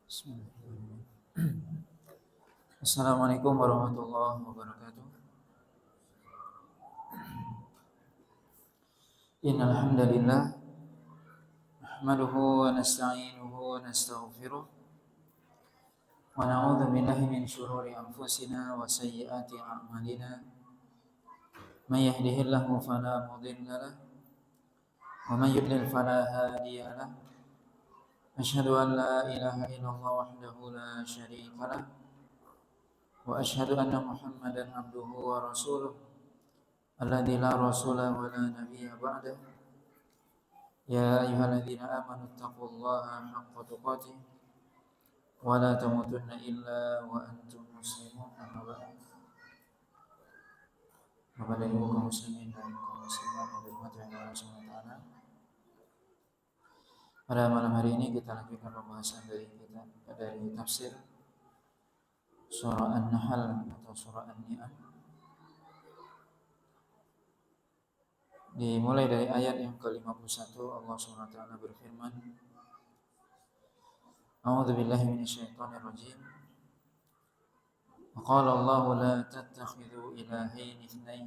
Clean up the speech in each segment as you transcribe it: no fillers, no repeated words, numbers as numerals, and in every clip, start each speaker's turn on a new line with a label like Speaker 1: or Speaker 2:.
Speaker 1: Bismillahirrahmanirrahim. Assalamualaikum warahmatullahi wabarakatuh. Innal hamdalillah nahmaduhu wa nasta'inuhu wa nastaghfiruh wa na'udzu billahi min shururi anfusina wa sayyiati a'malina. May yahdihillahu fala mudilla lahu wa may yudlil fala hadiya lahu. Asyhadu an la ilaha illallah wahdahu la syarika lahu wa asyhadu anna Muhammadan abduhu wa rasuluh alladzi la rasula wa la nabiyya ba'dah. Ya ayyuhalladzina amanu taqullaha haqqa tuqatih wa la tamutunna illa wa antum muslimun. Amma ba'd. Bapak dan Ibu kaum muslimin dan kaum muslimat yang dirahmati Allah Subhanahu wa taala. Pada malam hari ini kita lanjutkan pembahasan dari tafsir surah An-Nahl atau surah An-Ni'am. Dimulai dari ayat yang ke-51, Allah Subhanahu wa taala berfirman, A'udzu billahi minasyaitonir rajim. Wa qala Allahu la tattakhidhu ilahayn itsnain.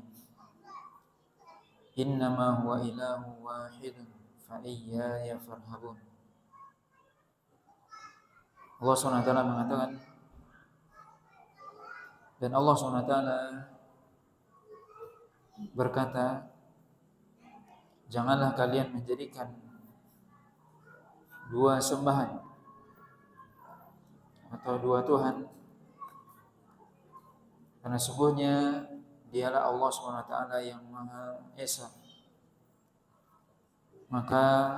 Speaker 1: Innama huwa ilahu wahidun fa iyaya farhabun. Allah Subhanahu wa taala mengatakan, dan Allah Subhanahu wa taala berkata, janganlah kalian menjadikan dua sembahan atau dua Tuhan, karena sesungguhnya dialah Allah SWT yang Maha Esa. Maka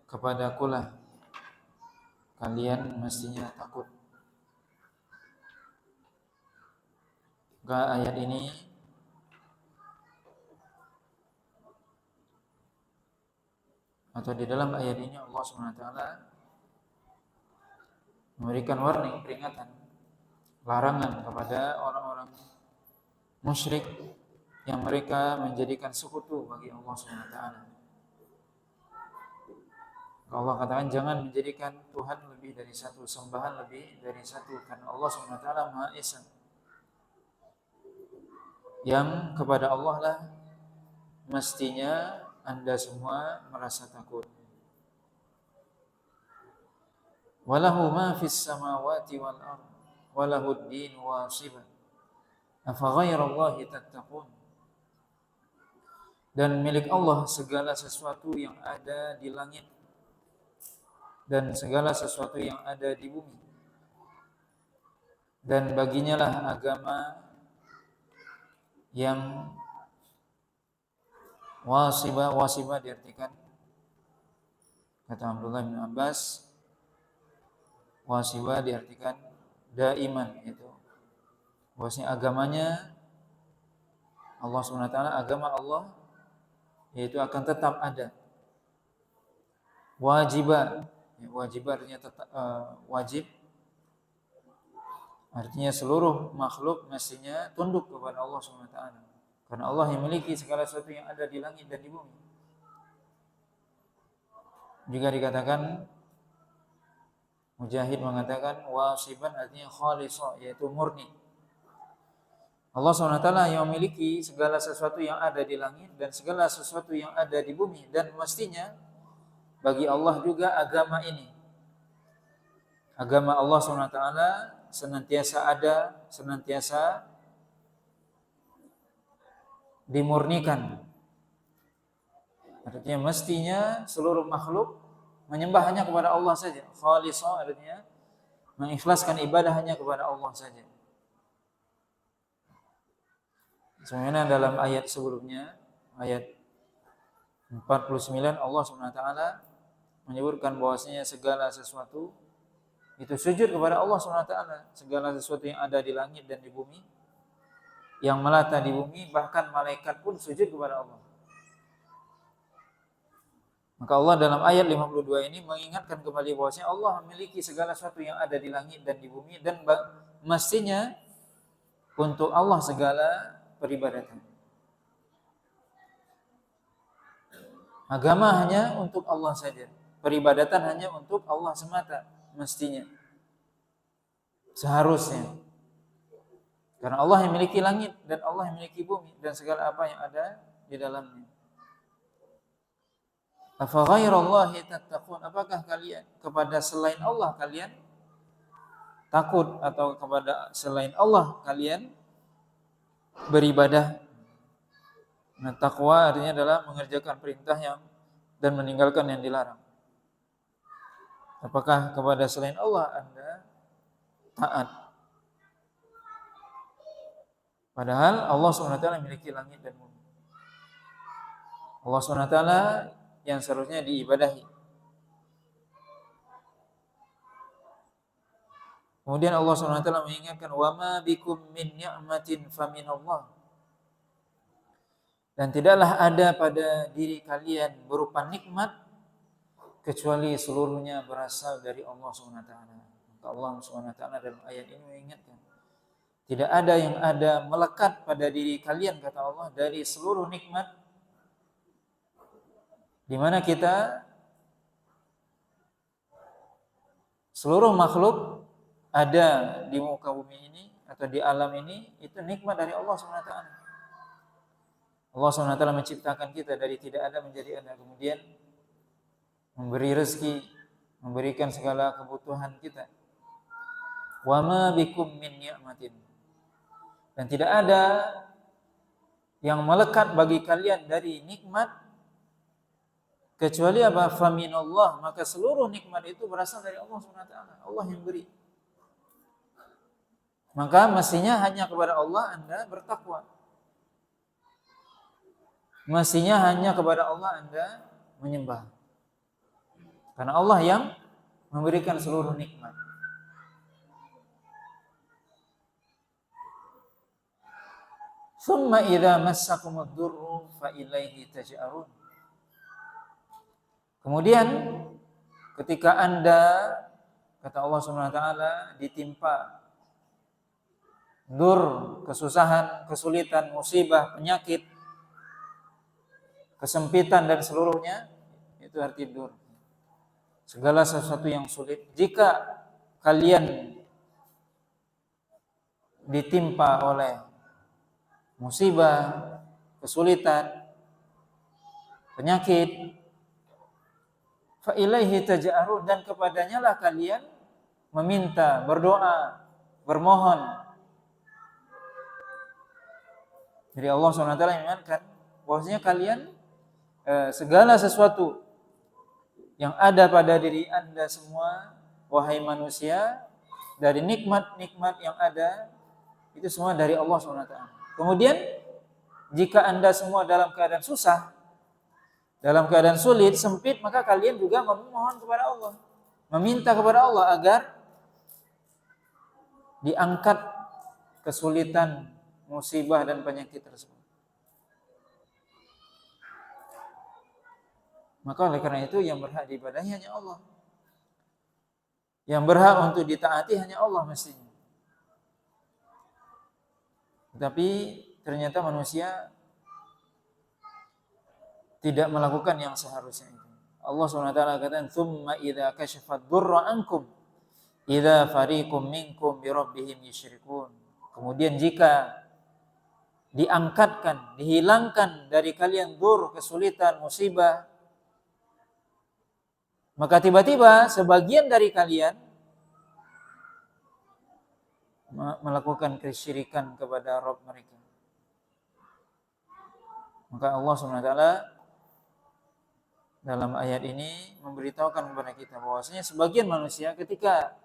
Speaker 1: kepadakulah kalian mestinya takut. Maka ayat ini atau di dalam ayat ini Allah SWT memberikan warning, peringatan, larangan kepada orang-orang musyrik yang mereka menjadikan sekutu bagi Allah SWT. Allah katakan jangan menjadikan Tuhan lebih dari satu, sembahan lebih dari satu, karena Allah SWT Maha Esa, yang kepada Allah lah mestinya Anda semua merasa takut. Walahu ma fis samawati wal ard walahu ad-din wasiba afa ghairallahi tattaqun. Dan milik Allah segala sesuatu yang ada di langit dan segala sesuatu yang ada di bumi, dan baginya lah agama yang wasiba diartikan, kata Abdullah bin Abbas, wasiba diartikan daiman, itu bahwasanya agamanya Allah SWT, agama Allah yaitu akan tetap ada. Wajibah, wajibah artinya tetap, wajib artinya seluruh makhluk mestinya tunduk kepada Allah SWT, karena Allah yang memiliki segala sesuatu yang ada di langit dan di bumi. Juga dikatakan, Mujahid mengatakan wasiban artinya khalisah, yaitu murni. Allah SWT yang memiliki segala sesuatu yang ada di langit dan segala sesuatu yang ada di bumi, dan mestinya bagi Allah juga agama ini, agama Allah SWT senantiasa ada, senantiasa dimurnikan. Artinya mestinya seluruh makhluk menyembah hanya kepada Allah saja. Khalisah artinya mengikhlaskan ibadah hanya kepada Allah saja. Sebenarnya dalam ayat sebelumnya, ayat 49, Allah SWT menyebutkan bahwasanya segala sesuatu itu sujud kepada Allah SWT. Segala sesuatu yang ada di langit dan di bumi, yang melata di bumi, bahkan malaikat pun sujud kepada Allah. Maka Allah dalam ayat 52 ini mengingatkan kembali bahwasanya Allah memiliki segala sesuatu yang ada di langit dan di bumi, dan mestinya untuk Allah segala peribadatan. Agama hanya untuk Allah saja, peribadatan hanya untuk Allah semata mestinya. seharusnya. Karena Allah yang memiliki langit dan Allah yang memiliki bumi dan segala apa yang ada di dalamnya. Afa ghairallahi tattaqun? Apakah kalian kepada selain Allah kalian takut, atau kepada selain Allah kalian beribadah? Nah, takwa artinya adalah mengerjakan perintah dan meninggalkan yang dilarang. Apakah kepada selain Allah Anda taat? Padahal Allah SWT memiliki langit dan bumi. Allah SWT yang seharusnya diibadahi. Kemudian Allah SWT mengingatkan, wa ma bikum min ni'matin faminallah. Dan tidaklah ada pada diri kalian berupa nikmat kecuali seluruhnya berasal dari Allah SWT. Maka Allah SWT dalam ayat ini mengingatkan, tidak ada yang ada melekat pada diri kalian, kata Allah, dari seluruh nikmat, di mana kita seluruh makhluk ada di muka bumi ini atau di alam ini, itu nikmat dari Allah SWT. Allah SWT menciptakan kita dari tidak ada menjadi ada, kemudian memberi rezeki, memberikan segala kebutuhan kita. Wa ma bikum min ni'matin. Dan tidak ada yang melekat bagi kalian dari nikmat kecuali apa? Faminallah. Maka seluruh nikmat itu berasal dari Allah SWT. Allah yang beri. Maka mestinya hanya kepada Allah Anda bertakwa. Mestinya hanya kepada Allah Anda menyembah. Karena Allah yang memberikan seluruh nikmat. Summa idza massakumud durru fa ilaihi taj'arun. Kemudian ketika Anda, kata Allah Subhanahu wa taala, ditimpa dur, kesusahan, kesulitan, musibah, penyakit, kesempitan dan seluruhnya, itu arti dur. Segala sesuatu yang sulit. Jika kalian ditimpa oleh musibah, kesulitan, penyakit, fa ilaihi taj'arun, dan kepadanya lah kalian meminta, berdoa, bermohon. Jadi Allah SWT mengingatkan bahwasanya kalian segala sesuatu yang ada pada diri Anda semua, wahai manusia, dari nikmat-nikmat yang ada, itu semua dari Allah SWT. Kemudian jika Anda semua dalam keadaan susah, dalam keadaan sulit, sempit, maka kalian juga memohon kepada Allah, meminta kepada Allah agar diangkat kesulitan, musibah dan penyakit tersebut. Maka oleh karena itu yang berhak diibadahi hanya Allah. Yang berhak untuk ditaati hanya Allah mestinya. Tapi ternyata manusia tidak melakukan yang seharusnya itu. Allah SWT katakan, "Tsumma idza kashafad durra ankum idza fariqum minkum bi rabbihim yusyrikun." Kemudian jika diangkatkan, dihilangkan dari kalian dur, kesulitan, musibah, maka tiba-tiba sebagian dari kalian melakukan kesyirikan kepada Rabb mereka. Maka Allah SWT dalam ayat ini memberitahukan kepada kita bahwasanya sebagian manusia ketika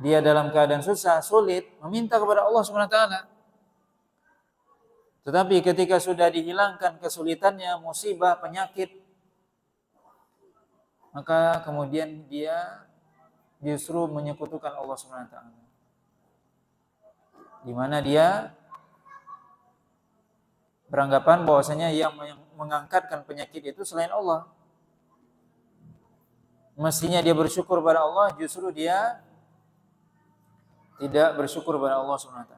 Speaker 1: dia dalam keadaan susah, sulit, meminta kepada Allah SWT. Tetapi ketika sudah dihilangkan kesulitannya, musibah, penyakit, maka kemudian dia justru menyekutukan Allah SWT. Di mana dia beranggapan bahwasanya yang mengangkatkan penyakit itu selain Allah. Mestinya dia bersyukur pada Allah, justru dia tidak bersyukur pada Allah SWT.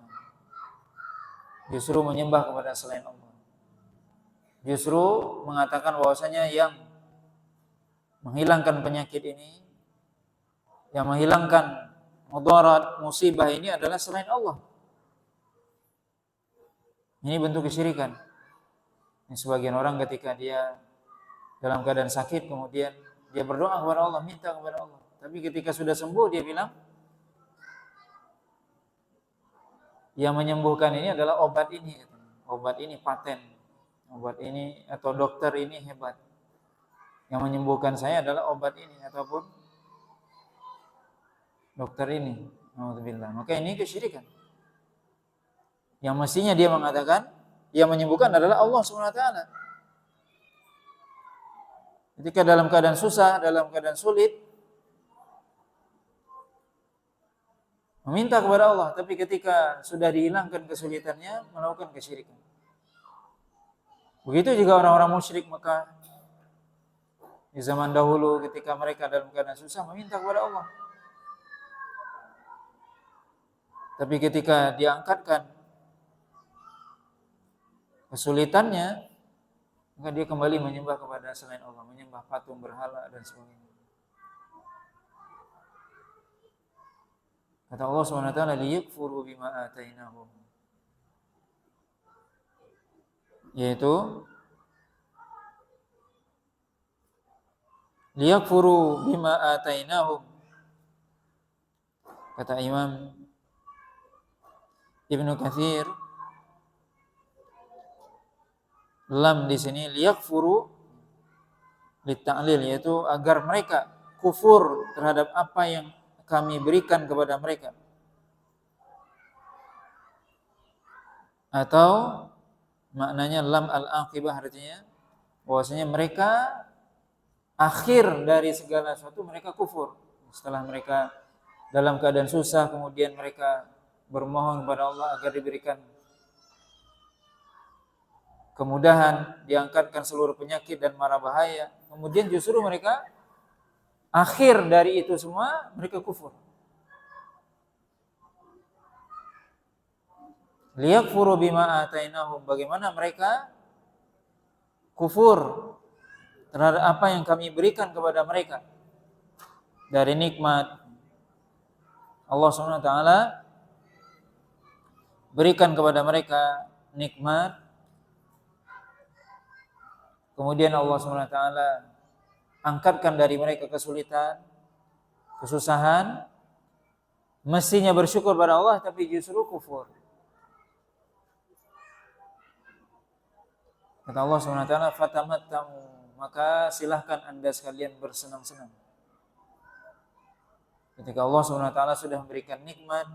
Speaker 1: Justru menyembah kepada selain Allah. Justru mengatakan bahwasanya yang menghilangkan penyakit ini, Yang menghilangkan mudarat, musibah ini adalah selain Allah. Ini bentuk kesyirikan. Ini sebagian orang ketika dia dalam keadaan sakit, kemudian dia berdoa kepada Allah, minta kepada Allah. Tapi ketika sudah sembuh, dia bilang, yang menyembuhkan ini adalah obat ini. Obat ini paten. Obat ini atau dokter ini hebat. Yang menyembuhkan saya adalah obat ini ataupun dokter ini. Alhamdulillah. Maka ini kesyirikan. Yang mestinya dia mengatakan yang menyembuhkan adalah Allah SWT. Ketika dalam keadaan susah, dalam keadaan sulit, meminta kepada Allah, tapi ketika sudah dihilangkan kesulitannya, melakukan kesyirikan. Begitu juga orang-orang musyrik Mekah di zaman dahulu ketika mereka dalam keadaan susah meminta kepada Allah. Tapi ketika diangkatkan kesulitannya, maka dia kembali menyembah kepada selain Allah, menyembah patung berhala dan sebagainya. Kata Allah SWT, liyakfuru bima atainahum. Yaitu liyakfuru bima atainahum. Kata Imam Ibnu Katsir, lam di sini liyakfuru litta'lil, yaitu agar mereka kufur terhadap apa yang kami berikan kepada mereka. Atau maknanya lam al-aqibah, artinya bahwasanya mereka akhir dari segala sesuatu mereka kufur. Setelah mereka dalam keadaan susah, kemudian mereka bermohon kepada Allah agar diberikan kemudahan, diangkatkan seluruh penyakit dan mara bahaya. Kemudian justru mereka akhir dari itu semua mereka kufur. Liyakfuru bima atainahum, bagaimana mereka kufur terhadap apa yang kami berikan kepada mereka dari nikmat. Allah SWT berikan kepada mereka nikmat, kemudian Allah SWT angkatkan dari mereka kesulitan, kesusahan, mestinya bersyukur pada Allah tapi justru kufur. Kata Allah SWT, fatamatta'u, maka silahkan anda sekalian bersenang-senang. Ketika Allah SWT sudah memberikan nikmat,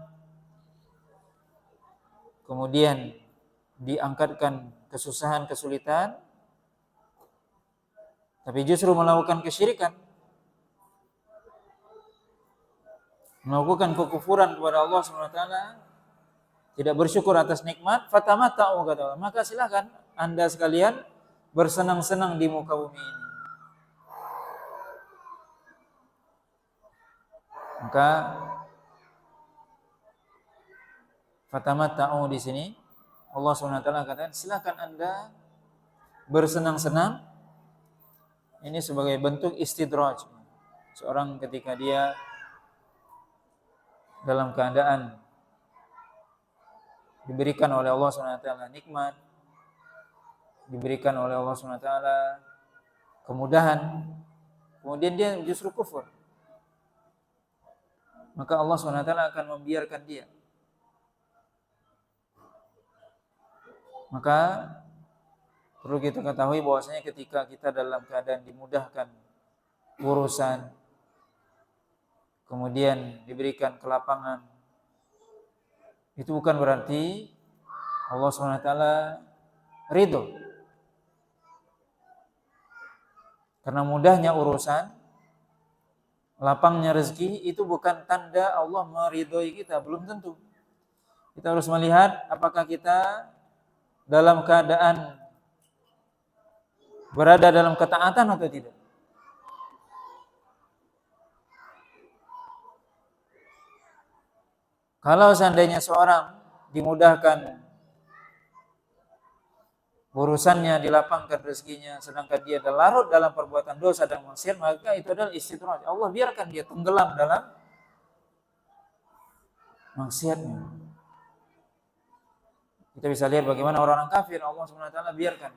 Speaker 1: kemudian diangkatkan kesusahan, kesulitan, tapi justru melakukan kesyirikan, melakukan kekufuran kepada Allah SWT, tidak bersyukur atas nikmat, fatamatta'u, kata Allah, maka silahkan anda sekalian bersenang-senang di muka bumi ini. Maka fatamatta'u di sini Allah SWT katakan silakan anda bersenang-senang. Ini sebagai bentuk istidraj. Seorang ketika dia dalam keadaan diberikan oleh Allah SWT nikmat, diberikan oleh Allah SWT kemudahan, kemudian dia justru kufur, maka Allah SWT akan membiarkan dia. Maka perlu kita ketahui bahwasanya ketika kita dalam keadaan dimudahkan urusan, kemudian diberikan kelapangan, itu bukan berarti Allah SWT ridho. Karena mudahnya urusan, lapangnya rezeki, itu bukan tanda Allah meridhoi kita, belum tentu. Kita harus melihat apakah kita dalam keadaan berada dalam ketaatan atau tidak. Kalau seandainya seorang dimudahkan urusannya, dilapangkan rezekinya, sedangkan dia larut dalam perbuatan dosa dan maksiat, maka itu adalah istidraj. Allah biarkan dia tenggelam dalam maksiatnya. Kita bisa lihat bagaimana orang-orang kafir Allah Subhanahu wa taala biarkan.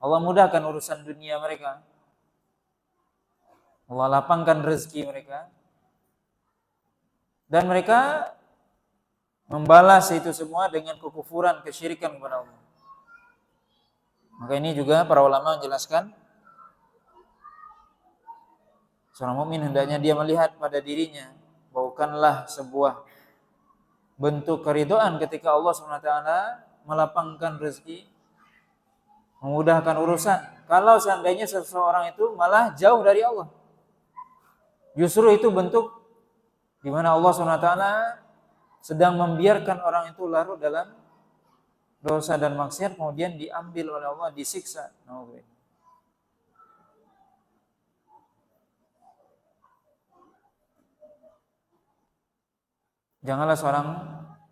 Speaker 1: Allah mudahkan urusan dunia mereka. Allah lapangkan rezeki mereka. Dan mereka membalas itu semua dengan kekufuran, kesyirikan kepada Allah. Maka ini juga para ulama menjelaskan seorang mukmin hendaknya dia melihat pada dirinya bukanlah sebuah bentuk keridhaan ketika Allah SWT melapangkan rezeki, memudahkan urusan. Kalau seandainya seseorang itu malah jauh dari Allah, justru itu bentuk di mana Allah SWT sedang membiarkan orang itu larut dalam dosa dan maksiat, kemudian diambil oleh Allah, disiksa. Janganlah seorang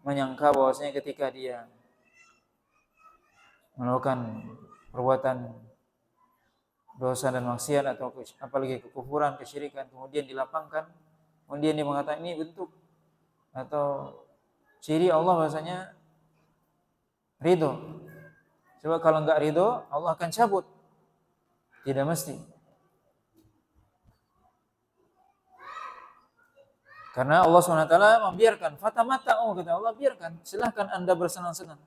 Speaker 1: menyangka bahwasanya ketika dia melakukan perbuatan dosa dan maksiat atau apalagi kekufuran, kesyirikan, kemudian dilapangkan, kemudian dia mengatakan ini bentuk atau ciri Allah bahasanya ridho. Sebab kalau enggak ridho, Allah akan cabut. Tidak mesti. Karena Allah SWT membiarkan. Fatamata'u, kata Allah, biarkan. Silahkan Anda bersenang-senang.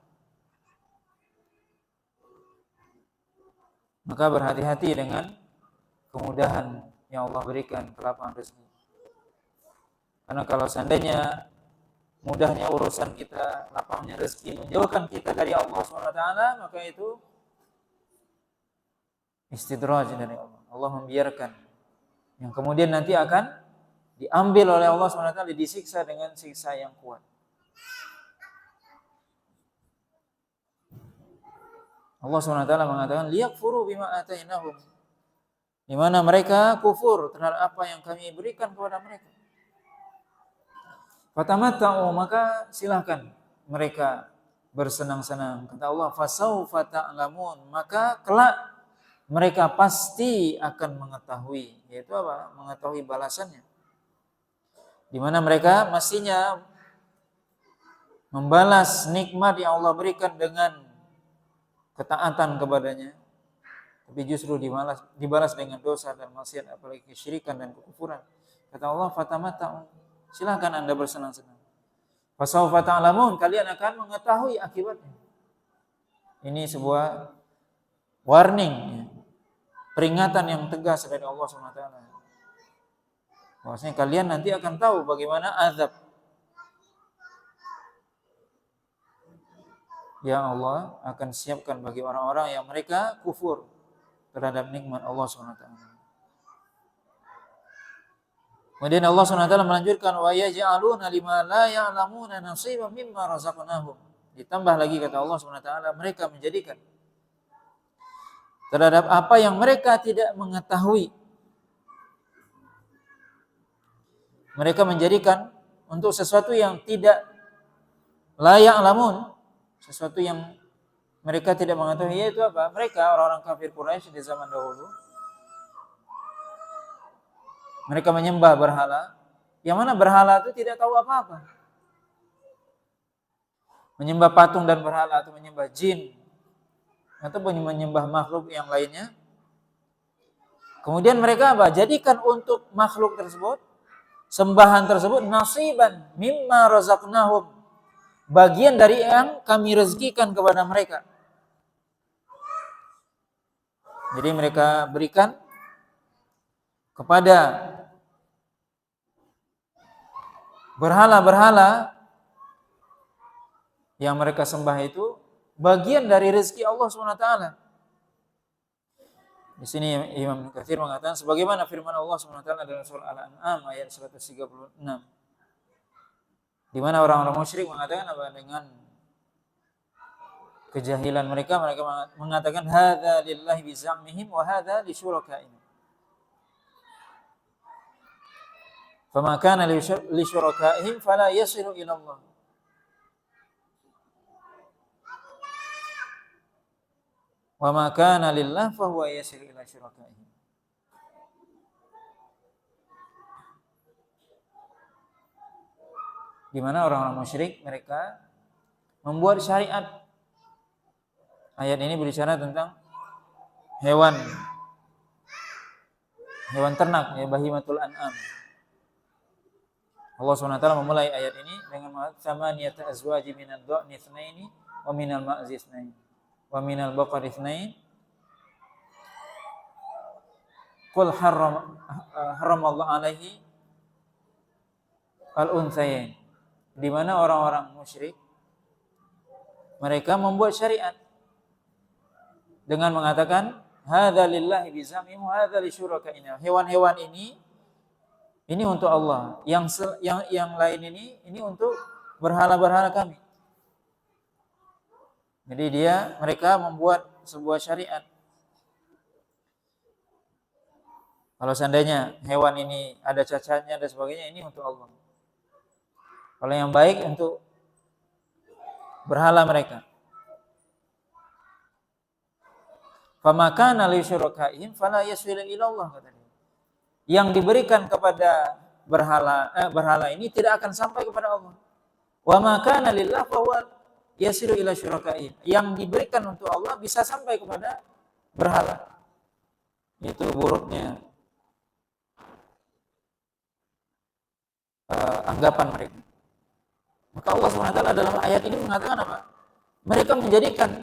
Speaker 1: Maka berhati-hati dengan kemudahan yang Allah berikan, kelapangan rezeki. Karena kalau seandainya mudahnya urusan kita, lapangnya rezeki menjauhkan kita dari Allah SWT, maka itu istidraj dari Allah. Allah membiarkan yang kemudian nanti akan diambil oleh Allah SWT, disiksa dengan siksa yang kuat. Allah SWT mengatakan liyakfuru bima atainahum, di mana mereka kufur terhadap apa yang kami berikan kepada mereka. Fatamatta'u, maka silahkan mereka bersenang-senang. Kata Allah, fasaufa ta'lamun, maka kelak mereka pasti akan mengetahui, yaitu apa? Mengetahui balasannya. Di mana mereka mestinya membalas nikmat yang Allah berikan dengan ketaatan kepadanya, tapi justru dibalas dengan dosa dan maksiat, apalagi kesyirikan dan kekufuran. Kata Allah, fatamatta'u, silahkan Anda bersenang-senang. Fasaufa ta'lamun, kalian akan mengetahui akibatnya. Ini sebuah warning, peringatan yang tegas dari Allah SWT. Bahwasanya kalian nanti akan tahu bagaimana azab yang Allah akan siapkan bagi orang-orang yang mereka kufur terhadap nikmat Allah SWT. Kemudian Allah SWT melanjutkan wa yaj'aluna lima la ya'lamuna nasiban mimma razaqnahum. Ditambah lagi kata Allah SWT, mereka menjadikan terhadap apa yang mereka tidak mengetahui. Mereka menjadikan untuk sesuatu yang tidak la ya'lamun, sesuatu yang mereka tidak mengetahui, yaitu apa? Mereka orang-orang kafir Quraisy di zaman dahulu, mereka menyembah berhala, yang mana berhala itu tidak tahu apa-apa. Menyembah patung dan berhala atau menyembah jin atau menyembah makhluk yang lainnya. Kemudian mereka apa? Jadikan untuk makhluk tersebut, sembahan tersebut, nasiban mimma razaqnahum, bagian dari yang kami rezekikan kepada mereka. Jadi mereka berikan kepada berhala-berhala yang mereka sembah itu bagian dari rezeki Allah SWT. Di sini Imam Katsir mengatakan sebagaimana firman Allah SWT dalam surah Al-An'am ayat 136, di mana orang-orang musyrik mengatakan apa? Dengan kejahilan mereka mengatakan hadza lillahi bi za'mihim wa hadza li syurakaihim. Fama kana li syurakaihim fala yasilu ila Allah. Wa ma kana lillah fa huwa yasilu ila syurakaihim. di mana orang-orang musyrik mereka membuat syariat. Ayat ini berbicara tentang hewan ternak, ya, bahimatul an'am. Allah SWT memulai ayat ini dengan mengatakan samaniyata azwaji minad dha'ni itsnaini wa minal ma'zi itsnaini wa minal baqari itsnaini qul haramallahu alaihi al-unthayain. Di mana orang-orang musyrik mereka membuat syariat dengan mengatakan hadza lillahi bizamihim wa hadza li syurakaina. Hewan-hewan ini untuk Allah, yang lain ini untuk berhala-berhala kami. Jadi mereka membuat sebuah syariat. Kalau seandainya hewan ini ada cacatnya dan sebagainya, ini untuk Allah. Kalau yang baik untuk berhala mereka. Famakana li syurakaihim fala yaswilu ila Allah, kata dia. Yang diberikan kepada berhala ini tidak akan sampai kepada Allah. Wa ma kana lillah fa huwa yasiru ila syurakaihim. Yang diberikan untuk Allah bisa sampai kepada berhala. Itu buruknya anggapan mereka. Maka Allah SWT dalam ayat ini mengatakan apa? Mereka menjadikan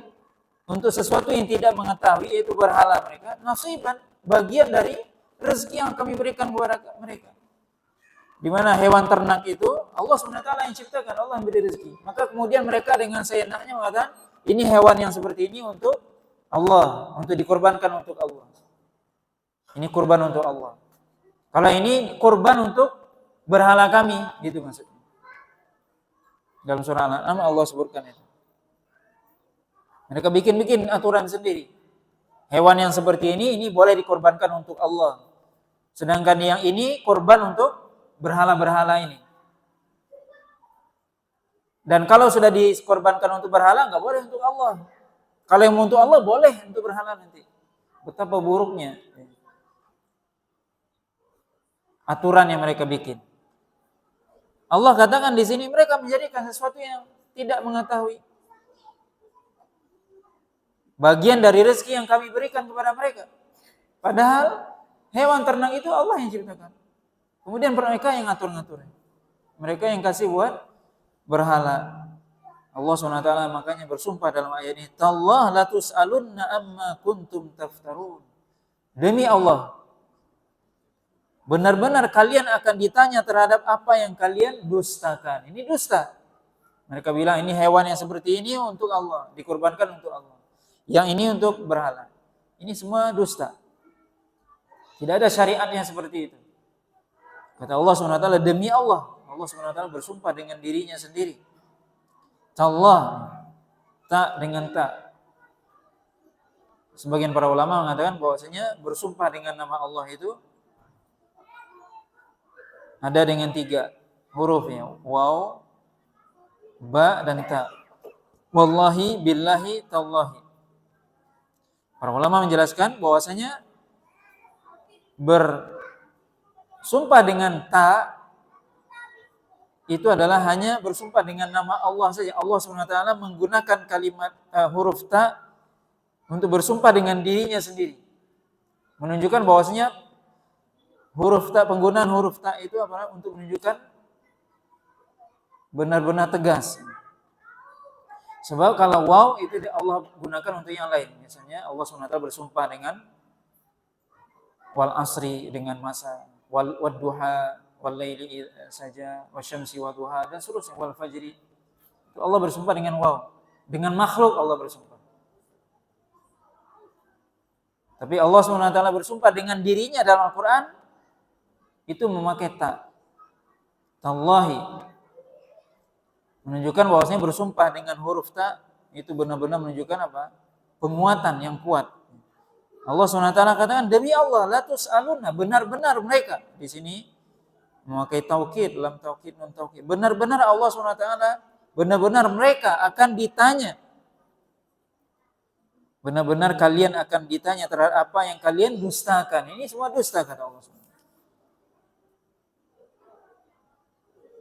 Speaker 1: untuk sesuatu yang tidak mengetahui, yaitu berhala mereka, nasiban, bagian dari rezeki yang kami berikan kepada mereka. Di mana hewan ternak itu Allah SWT yang ciptakan, Allah yang beri rezeki. Maka kemudian mereka dengan seenaknya mengatakan, ini hewan yang seperti ini untuk Allah, untuk dikorbankan untuk Allah. Ini kurban untuk Allah. Kalau ini kurban untuk berhala kami, gitu maksudnya. Dalam surah Al-An'am Allah sebutkan itu. Mereka bikin aturan sendiri. Hewan yang seperti ini boleh dikorbankan untuk Allah. Sedangkan yang ini korban untuk berhala-berhala ini. Dan kalau sudah dikorbankan untuk berhala, nggak boleh untuk Allah. Kalau yang untuk Allah, boleh untuk berhala nanti. Betapa buruknya aturan yang mereka bikin. Allah katakan di sini mereka menjadikan sesuatu yang tidak mengetahui. Bagian dari rezeki yang kami berikan kepada mereka. Padahal hewan ternak itu Allah yang ciptakan. Kemudian mereka yang ngatur-ngatur. Mereka yang kasih buat berhala. Allah SWT makanya bersumpah dalam ayat ini, "Tallah la tus'alunna amma kuntum taftarun." Demi Allah, benar-benar kalian akan ditanya terhadap apa yang kalian dustakan. Ini dusta. Mereka bilang ini hewan yang seperti ini untuk Allah, dikorbankan untuk Allah. Yang ini untuk berhala. Ini semua dusta. Tidak ada syariatnya seperti itu. Kata Allah SWT, demi Allah. Allah SWT bersumpah dengan dirinya sendiri. Tallah, tak dengan tak. Sebagian para ulama mengatakan bahwasanya bersumpah dengan nama Allah itu ada dengan 3 hurufnya, waw, ba dan ta. Wallahi, billahi, tallahi. Para ulama menjelaskan bahwasanya bersumpah dengan ta itu adalah hanya bersumpah dengan nama Allah saja. Allah SWT menggunakan kalimat huruf ta untuk bersumpah dengan dirinya sendiri. Menunjukkan bahwasanya penggunaan huruf ta itu apa? Untuk menunjukkan benar-benar tegas. Sebab kalau waw itu Allah gunakan untuk yang lain. Misalnya Allah SWT bersumpah dengan wal asri, dengan masa, wal duha, wal laili saja, wasyamsi wa duha, dan seterusnya, wal fajri. Itu Allah bersumpah dengan waw. Dengan makhluk Allah bersumpah. Tapi Allah SWT bersumpah dengan dirinya dalam Al-Quran itu memakai ta. Tallahi. Menunjukkan bahwasanya bersumpah dengan huruf ta itu benar-benar menunjukkan apa? Penguatan yang kuat. Allah SWT katakan demi Allah la tus'aluna, benar-benar mereka. Di sini memakai taukid, lam taukid, nun taukid. Benar-benar Allah SWT, benar-benar mereka akan ditanya. Benar-benar kalian akan ditanya terhadap apa yang kalian dustakan. Ini semua dusta kata Allah SWT.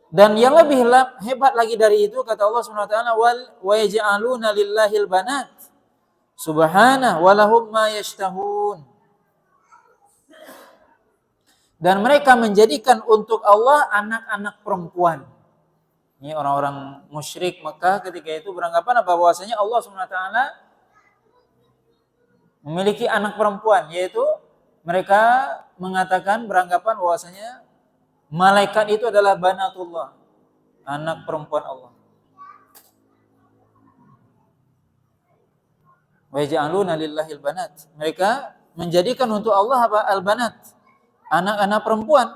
Speaker 1: Dan yang lebih hebat lagi dari itu, kata Allah Subhanahu wa taala, wa yaj'aluna lillahil banat subhanahu wa lahum ma yashtahun. Dan mereka menjadikan untuk Allah anak-anak perempuan. Ini orang-orang musyrik Mekah ketika itu beranggapan bahwasanya Allah Subhanahu wa taala memiliki anak perempuan, yaitu mereka mengatakan beranggapan bahwasanya malaikat itu adalah banatullah, anak perempuan Allah. Wa yaj'aluna lillahil banat. Mereka menjadikan untuk Allah apa? Al-banat, anak-anak perempuan.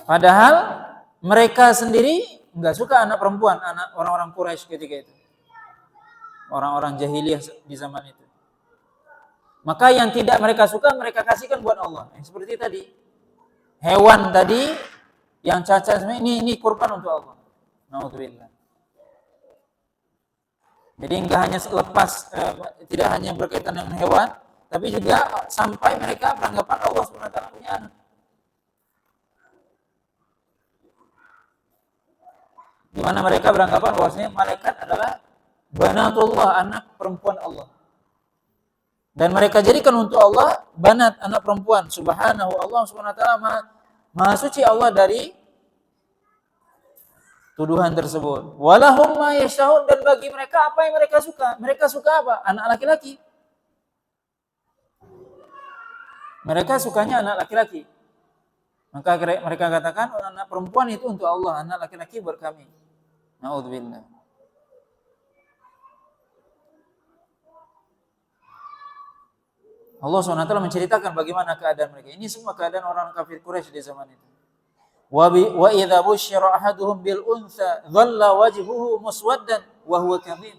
Speaker 1: Padahal mereka sendiri enggak suka anak perempuan, anak orang-orang Quraisy ketika itu. Orang-orang jahiliyah di zaman itu. Maka yang tidak mereka suka mereka kasihkan buat Allah. Seperti tadi. Hewan tadi yang cacat ini kurban untuk Allah. Nauzubillah. Jadi enggak hanya lepas tidak hanya berkaitan dengan hewan, tapi juga sampai mereka beranggapan Allah SWT punya anak. Di mana mereka beranggapan bahwasanya malaikat adalah banatullah, anak perempuan Allah. Dan mereka jadikan untuk Allah banat, anak perempuan. Subhanahu, Allah Subhanahu wa taala maha suci Allah dari tuduhan tersebut. Walahum ma yashahun, dan bagi mereka apa yang mereka suka. Mereka suka apa? Anak laki-laki. Mereka sukanya anak laki-laki. Maka mereka katakan anak perempuan itu untuk Allah, anak laki-laki buat kami. Na'udzubillah. Allah SWT menceritakan bagaimana keadaan mereka. Ini semua keadaan orang kafir Quraisy di zaman itu. Wa idza busyira ahaduhum bil untha dhalla wajhuhu muswaddan wa huwa kadhib.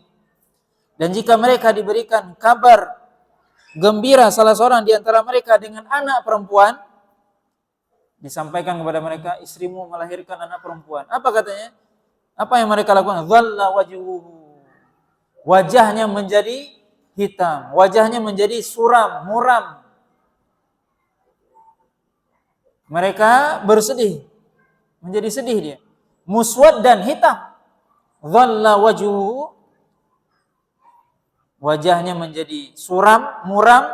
Speaker 1: Dan jika mereka diberikan kabar gembira salah seorang di antara mereka dengan anak perempuan, disampaikan kepada mereka, istrimu melahirkan anak perempuan. Apa katanya? Apa yang mereka lakukan? Dhalla wajhuhu. Wajahnya menjadi hitam, wajahnya menjadi suram, muram. Mereka bersedih, menjadi sedih dia. Muswad dan hitam. Dhalla wajhuhu. Wajahnya menjadi suram, muram,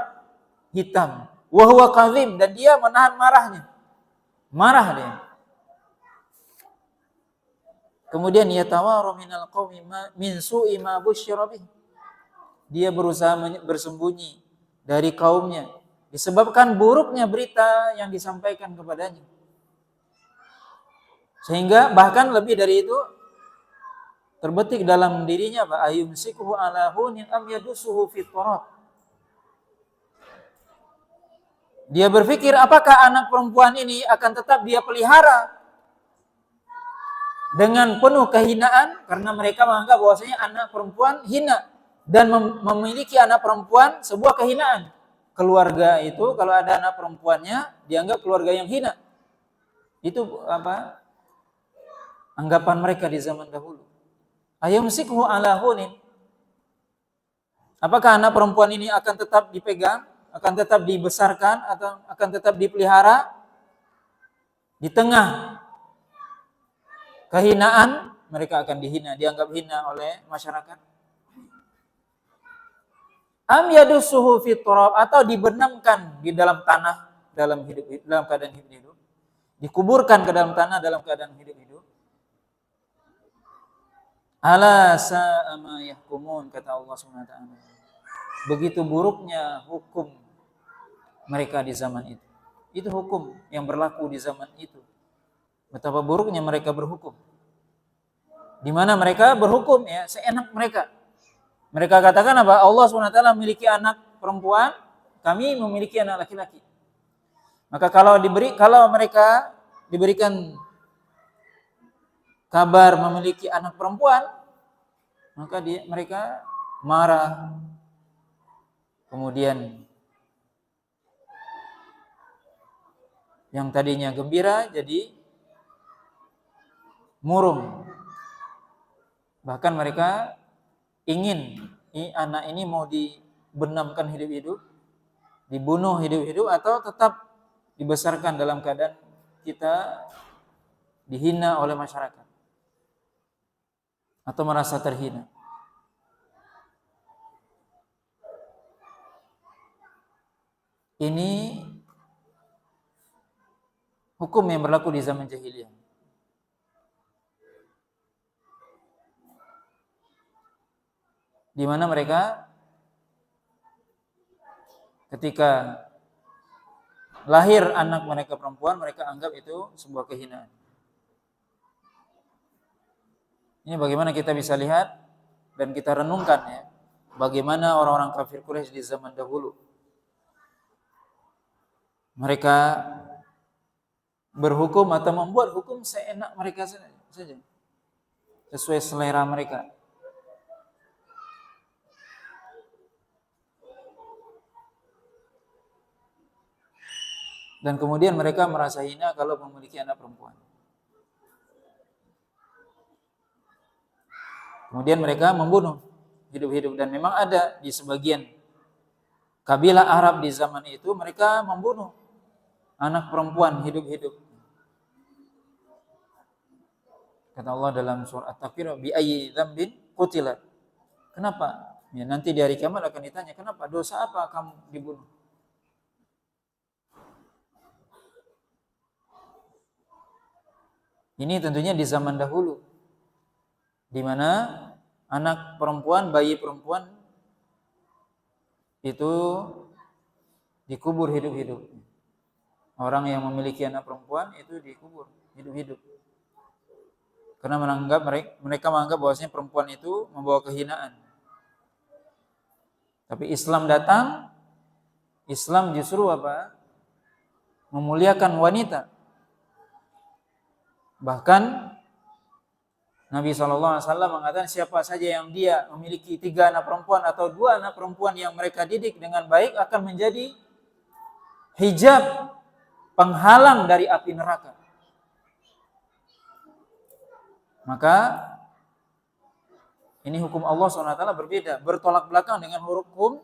Speaker 1: hitam. Wa huwa kadhib, dan dia menahan marahnya. Marah dia. Kemudian yatawaru minal qaumi min su'i ma busyira bih. Dia berusaha bersembunyi dari kaumnya disebabkan buruknya berita yang disampaikan kepadanya. Sehingga bahkan lebih dari itu terbetik dalam dirinya apa? Ayumsikuhu ala hunin am yadusuhu fit turab. Dia berpikir apakah anak perempuan ini akan tetap dia pelihara dengan penuh kehinaan, karena mereka menganggap bahwasanya anak perempuan hina, dan memiliki anak perempuan sebuah kehinaan. Keluarga itu kalau ada anak perempuannya dianggap keluarga yang hina. Itu apa? Anggapan mereka di zaman dahulu. Ayumsikhu ala hunin. Apakah anak perempuan ini akan tetap dipegang, akan tetap dibesarkan, atau akan tetap dipelihara di tengah kehinaan? Mereka akan dihina, dianggap hina oleh masyarakat. Am yadussuhu fit turab, atau dibenamkan di dalam tanah dalam keadaan hidup-hidup. Dikuburkan ke dalam tanah dalam keadaan hidup-hidup. Ala sa'a ma yahkumun, kata Allah Subhanahu wa taala. Begitu buruknya hukum mereka di zaman itu. Itu hukum yang berlaku di zaman itu. Betapa buruknya mereka berhukum. Di mana mereka berhukum ya seenak mereka. Mereka katakan apa? Allah SWT memiliki anak perempuan, kami memiliki anak laki-laki. Maka kalau mereka diberikan kabar memiliki anak perempuan, maka mereka marah. Kemudian yang tadinya gembira jadi murung. Bahkan mereka ingin anak ini mau dibenamkan hidup-hidup, dibunuh hidup-hidup, atau tetap dibesarkan dalam keadaan kita dihina oleh masyarakat atau merasa terhina. Ini hukum yang berlaku di zaman jahiliyah. Di mana mereka ketika lahir anak mereka perempuan, mereka anggap itu sebuah kehinaan. Ini bagaimana kita bisa lihat dan kita renungkan ya, bagaimana orang-orang kafir Quraisy di zaman dahulu. Mereka berhukum atau membuat hukum seenak mereka saja, sesuai selera mereka. Dan kemudian mereka merasa hina kalau memiliki anak perempuan. Kemudian mereka membunuh hidup-hidup, dan memang ada di sebagian kabilah Arab di zaman itu mereka membunuh anak perempuan hidup-hidup. Kata Allah dalam surah At-Takwir, bi ayyi dzambin qutilat. Kenapa? Ya, nanti di hari kiamat akan ditanya, kenapa, dosa apa kamu dibunuh? Ini tentunya di zaman dahulu, di mana anak perempuan, bayi perempuan itu dikubur hidup-hidup. Orang yang memiliki anak perempuan itu dikubur hidup-hidup. Karena mereka menganggap bahwasanya perempuan itu membawa kehinaan. Tapi Islam datang, Islam justru apa? Memuliakan wanita. Bahkan Nabi SAW mengatakan siapa saja yang dia memiliki 3 anak perempuan atau 2 anak perempuan yang mereka didik dengan baik akan menjadi hijab penghalang dari api neraka. Maka ini hukum Allah SWT berbeda, bertolak belakang dengan hukum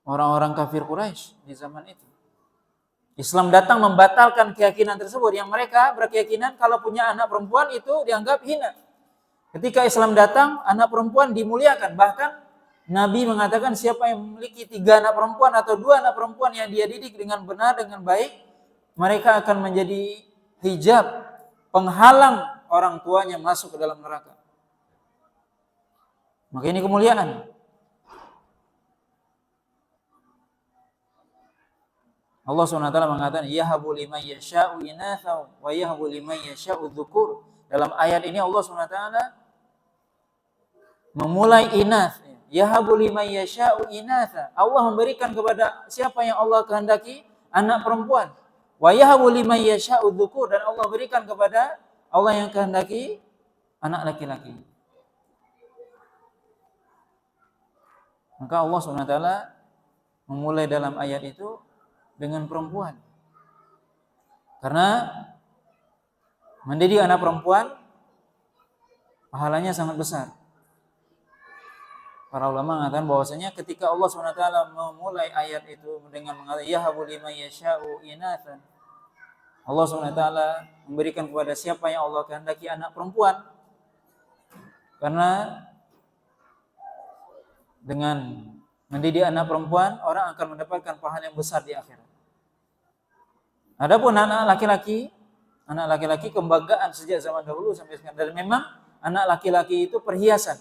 Speaker 1: orang-orang kafir Quraisy di zaman itu. Islam datang membatalkan keyakinan tersebut, yang mereka berkeyakinan kalau punya anak perempuan itu dianggap hina. Ketika Islam datang, anak perempuan dimuliakan. Bahkan Nabi mengatakan siapa yang memiliki 3 anak perempuan atau 2 anak perempuan yang dia didik dengan benar, dengan baik, mereka akan menjadi hijab penghalang orang tuanya masuk ke dalam neraka. Maka ini kemuliaan. Allah SWT mengatakan yahabu liman yasha'u inatha wa yahabu liman yasha'u dzukur. Dalam ayat ini Allah SWT memulai inath. Yahabu liman yasha'u inatha. Allah memberikan kepada siapa yang Allah kehendaki anak perempuan. Wa yahabu liman yasha'u dzukur, dan Allah berikan kepada Allah yang kehendaki anak laki-laki. Maka Allah SWT memulai dalam ayat itu dengan perempuan. Karena mendidik anak perempuan pahalanya sangat besar. Para ulama mengatakan bahwasanya ketika Allah SWT memulai ayat itu dengan mengatakan yahabu liman yasha'u inathan, Allah SWT memberikan kepada siapa yang Allah kehendaki anak perempuan. Karena dengan mendidik anak perempuan, orang akan mendapatkan pahala yang besar di akhirat. Adapun anak laki-laki kebanggaan sejak zaman dahulu sampai sekarang. Dan memang anak laki-laki itu perhiasan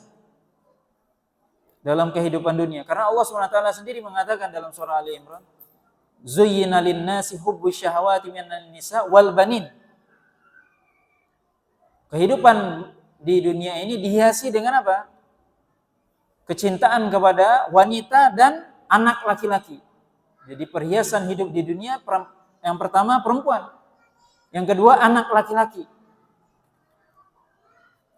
Speaker 1: dalam kehidupan dunia. Karena Allah SWT sendiri mengatakan dalam surah Ali Imran, zuyyina lin-nasi hubbus syahawati minan nisa wal banin. Kehidupan di dunia ini dihiasi dengan apa? Kecintaan kepada wanita dan anak laki-laki. Jadi perhiasan hidup di dunia, yang pertama perempuan, yang kedua anak laki-laki.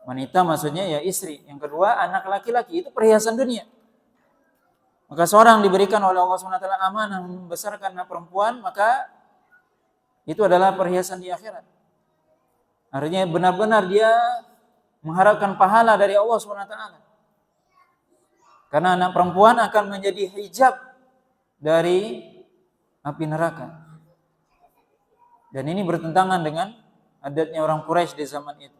Speaker 1: Wanita maksudnya ya istri, yang kedua anak laki-laki, itu perhiasan dunia. Maka seorang diberikan oleh Allah SWT amanah membesarkan anak perempuan, maka itu adalah perhiasan di akhirat. Artinya benar-benar dia mengharapkan pahala dari Allah SWT. Karena anak perempuan akan menjadi hijab dari api neraka. Dan ini bertentangan dengan adatnya orang Quraisy di zaman itu.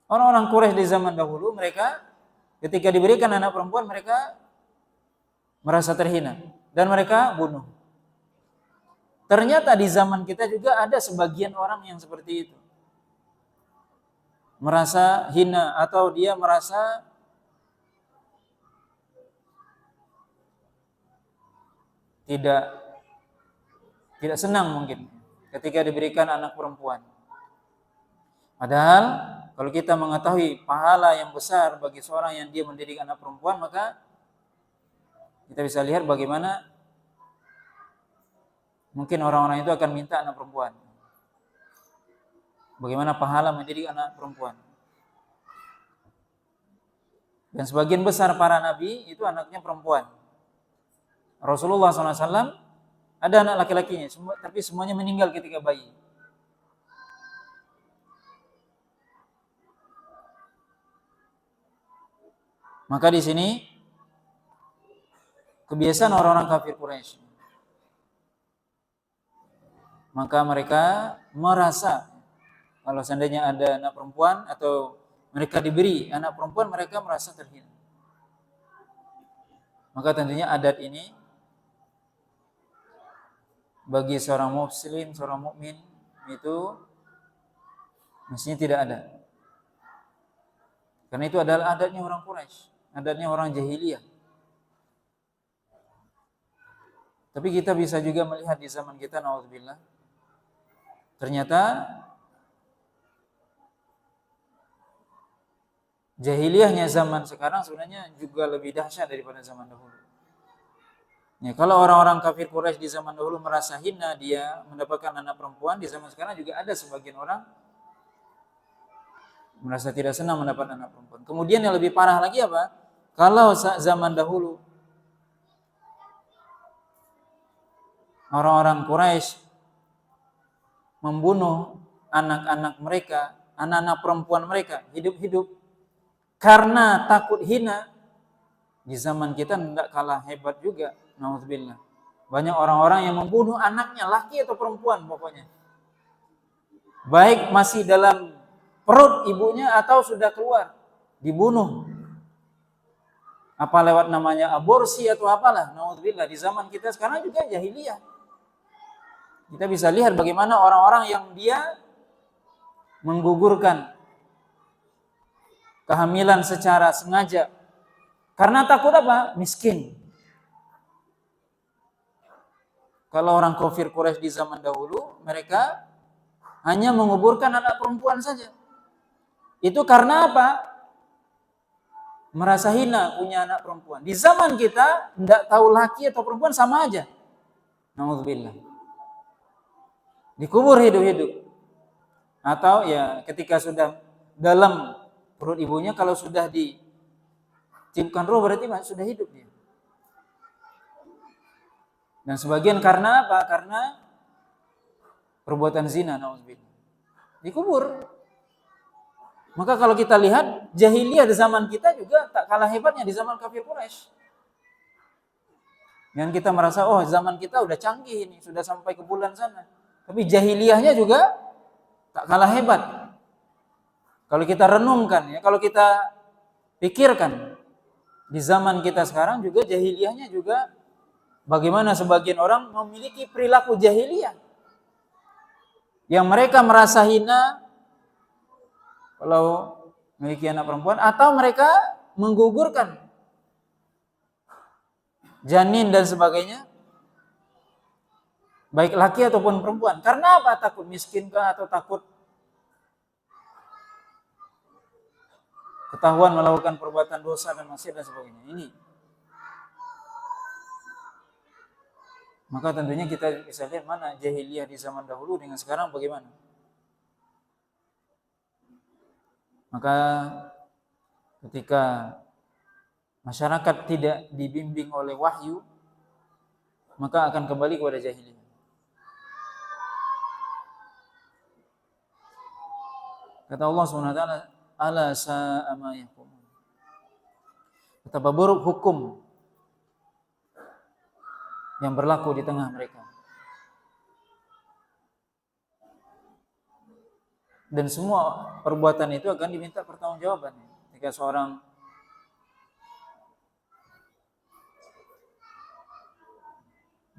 Speaker 1: Orang-orang Quraisy di zaman dahulu, mereka ketika diberikan anak perempuan, mereka merasa terhina dan mereka bunuh. Ternyata di zaman kita juga ada sebagian orang yang seperti itu. Merasa hina atau dia merasa tidak senang mungkin ketika diberikan anak perempuan. Padahal kalau kita mengetahui pahala yang besar bagi seorang yang dia mendidik anak perempuan, maka kita bisa lihat bagaimana mungkin orang-orang itu akan minta anak perempuan. Bagaimana pahala mendidik anak perempuan. Dan sebagian besar para nabi itu anaknya perempuan. Rasulullah SAW ada anak laki-lakinya, tapi semuanya meninggal ketika bayi. Maka di sini kebiasaan orang-orang kafir Quraisy. Maka mereka merasa kalau seandainya ada anak perempuan atau mereka diberi anak perempuan, mereka merasa terhina. Maka tentunya adat ini bagi seorang muslim, seorang mukmin itu mestinya tidak ada. Karena itu adalah adatnya orang Quraisy, adatnya orang jahiliyah. Tapi kita bisa juga melihat di zaman kita, naudzubillah, ternyata jahiliyahnya zaman sekarang sebenarnya juga lebih dahsyat daripada zaman dahulu. Ya, kalau orang-orang kafir Quraisy di zaman dahulu merasa hina dia mendapatkan anak perempuan, di zaman sekarang juga ada sebagian orang merasa tidak senang mendapat anak perempuan. Kemudian yang lebih parah lagi apa? Kalau zaman dahulu orang-orang Quraisy membunuh anak-anak mereka, anak-anak perempuan mereka hidup-hidup karena takut hina, di zaman kita tidak kalah hebat juga, naudzubillah. Banyak orang-orang yang membunuh anaknya, laki atau perempuan pokoknya. Baik masih dalam perut ibunya atau sudah keluar, dibunuh. Apa lewat namanya aborsi atau apalah, naudzubillah. Di zaman kita sekarang juga jahiliyah. Kita bisa lihat bagaimana orang-orang yang dia menggugurkan kehamilan secara sengaja karena takut apa? Miskin. Kalau orang kafir Quraisy di zaman dahulu, mereka hanya menguburkan anak perempuan saja. Itu karena apa? Merasa hina punya anak perempuan. Di zaman kita tidak tahu laki atau perempuan sama aja. Naudzubillah. Dikubur hidup-hidup. Atau ya ketika sudah dalam perut ibunya, kalau sudah ditiupkan roh berarti sudah hidup dia. Dan sebagian karena apa? Karena perbuatan zina, naudzubillah. Dikubur. Maka kalau kita lihat jahiliyah di zaman kita juga tak kalah hebatnya di zaman kafir Quraisy. Yang kita merasa zaman kita udah canggih ini, sudah sampai ke bulan sana. Tapi jahiliyahnya juga tak kalah hebat. Kalau kita renungkan ya, kalau kita pikirkan di zaman kita sekarang juga jahiliyahnya juga bagaimana sebagian orang memiliki perilaku jahiliyah. Yang mereka merasa hina kalau memiliki anak perempuan, atau mereka menggugurkan janin dan sebagainya, baik laki ataupun perempuan. Karena apa? Takut miskin kah, atau takut ketahuan melakukan perbuatan dosa dan maksiat dan sebagainya. Ini. Maka tentunya kita bisa lihat mana jahiliyah di zaman dahulu dengan sekarang bagaimana. Maka ketika masyarakat tidak dibimbing oleh wahyu, maka akan kembali kepada jahiliyah. Kata Allah SWT, ala sa'a ma yahkumun. Betapa buruk hukum yang berlaku di tengah mereka. Dan semua perbuatan itu akan diminta pertanggungjawaban. Jika seorang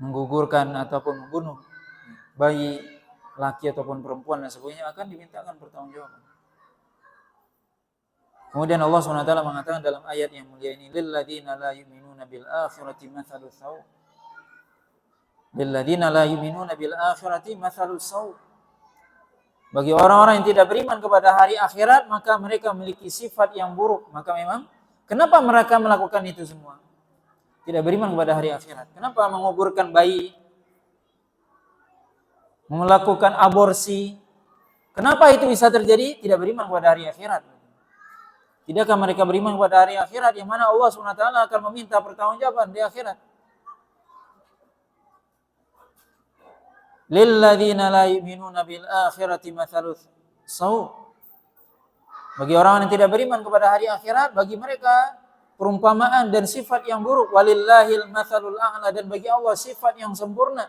Speaker 1: menggugurkan ataupun membunuh bayi laki ataupun perempuan dan sebagainya, akan dimintakan pertanggungjawaban. Kemudian Allah SWT mengatakan dalam ayat yang mulia ini, lilladzina la yu'minuna bil akhirati mathalus saw. Lilladzina la yu'minuna bil akhirati mathalus saw. Bagi orang-orang yang tidak beriman kepada hari akhirat, maka mereka memiliki sifat yang buruk. Maka memang, kenapa mereka melakukan itu semua? Tidak beriman kepada hari akhirat. Kenapa menguburkan bayi? Melakukan aborsi? Kenapa itu bisa terjadi? Tidak beriman kepada hari akhirat. Tidakkah mereka beriman kepada hari akhirat yang mana Allah SWT akan meminta pertanggungjawaban di akhirat? Lilladzina la yu'minuna bil akhirati mathalus saw. Bagi orang yang tidak beriman kepada hari akhirat, bagi mereka perumpamaan dan sifat yang buruk. Walillahil mathalul a'la, dan bagi Allah sifat yang sempurna.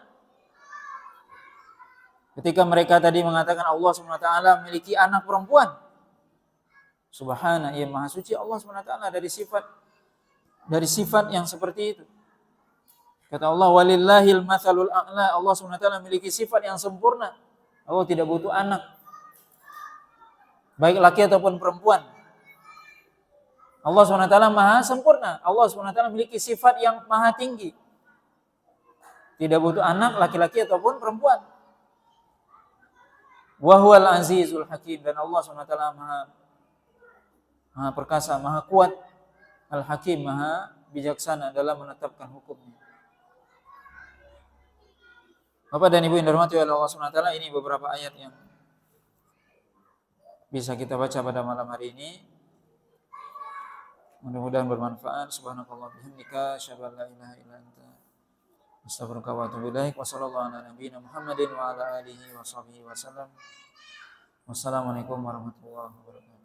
Speaker 1: Ketika mereka tadi mengatakan Allah SWT memiliki anak perempuan, subhana, ya maha suci Allah SWT dari sifat yang seperti itu. Kata Allah, walillahil mathalul a'la, Allah SWT memiliki sifat yang sempurna. Allah tidak butuh anak, baik laki ataupun perempuan. Allah SWT maha sempurna. Allah SWT memiliki sifat yang maha tinggi. Tidak butuh anak, laki-laki ataupun perempuan. Wahuwal azizul hakim, dan Allah SWT maha perkasa, maha kuat, al-hakim, maha bijaksana dalam menetapkan hukumnya. Bapak dan Ibu yang dirahmati oleh Allah SWT, ini beberapa ayat yang bisa kita baca pada malam hari ini. Mudah-mudahan bermanfaat. Subhanakallah bihamdika, asyhadu an la ilaha illa anta, astaghfiruka wa atubu ilaik. Wa sallallahu ala nabiyyina Muhammadin wa ala alihi wa sahbihi wasallam. Wassalamualaikum warahmatullahi wabarakatuh.